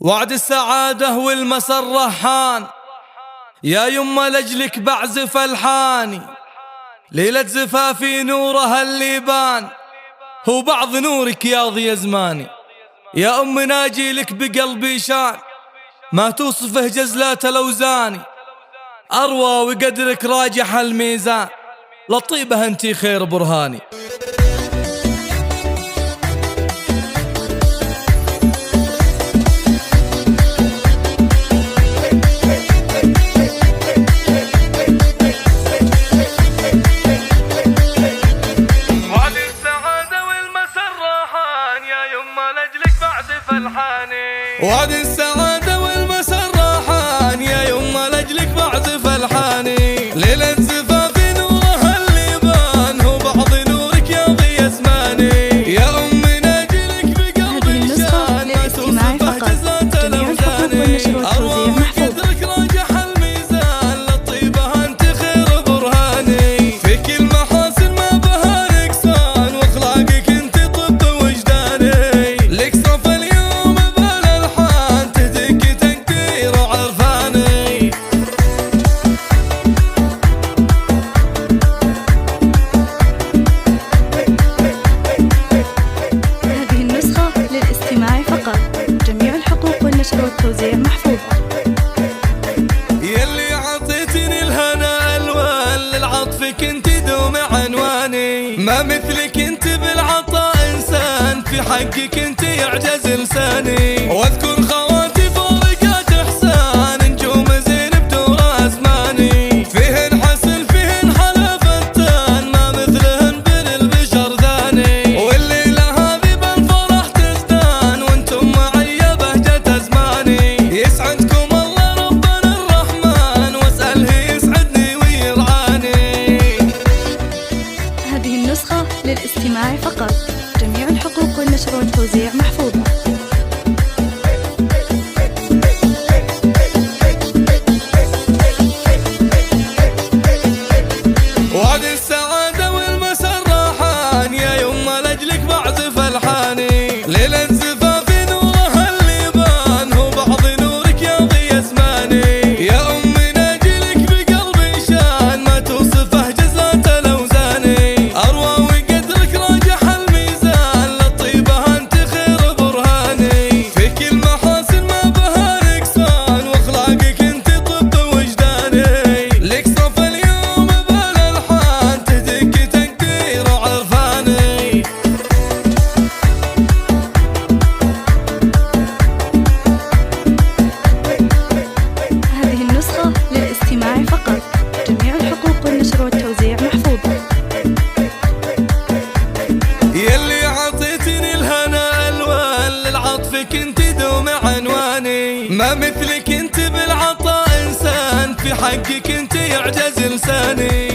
وعد السعادة والمسر رهان، يا يما لجلك بعزف ألحاني. ليلة زفافي نورها اللي بان، هو بعض نورك يا ضي زماني. يا أم ناجي لك بقلبي شان، ما توصفه جزلات الأوزاني. أروى وقدرك راجح الميزان، لطيبة انتي خير برهاني. وعد السعادة والمسر راحان، يا يما لجلك بعزف ألحاني. ليلة زفافي نورها اللي بان، هو بعض نورك يا ضي زماني. يا أمي ناجلك بقلبي شان، ما توصفه جزلات الأوزاني. أروى وقدرك راجح الميزان، لطيبة انت خير برهاني. فيك المحاسن ما بها نقصان، واخلاقك انت طب وجداني. لك صف والتوزيع محفوظة. يلي عطيتني الهنا الوان، للعطفك انت دوم عنواني. ما مثلك انت بالعطاء انسان، في حقك انت يعجز لساني. واذكر خواتي فارقات احسان، نجوم زين بدور ازماني. فيهن حسن فيهن حلا فتان، ما مثلهن بين البشر ثاني. والليله هذه بالفرح تزدان، وانتم معي بهجة ازماني. يسعدكم الله ربنا الرحمن، واسأله يسعدني ويرعاني. هذه النسخة للاستماع فقط، جميع الحقوق والنشر والتوزيع محفوظة. وعد السعادة والمسر راحان، يا يما لجلك بعزف ألحاني. ليلة زفافي نورها اللي بان، هو بعض نورك يا ضي زماني. يا أمي ناجلك بقلبي شان، ما توصفه جزلات الأوزاني. أروى وقدرك راجح الميزان، لطيبة انت خير برهاني. فيك المحاسن ما بها نقصان، واخلاقك انت طب وجداني. لك صف اليوم بالألحان، تهديك تقدير وعرفاني. هذه النسخة للاستماع فقط، جميع الحقوق والنشر والتوزيع محفوظة. يلي عطيتني الهنا الوان، للعطفك انت دوم عنواني. ما مثلك انت بالعطاء انسان، في حقك انت يعجز لساني.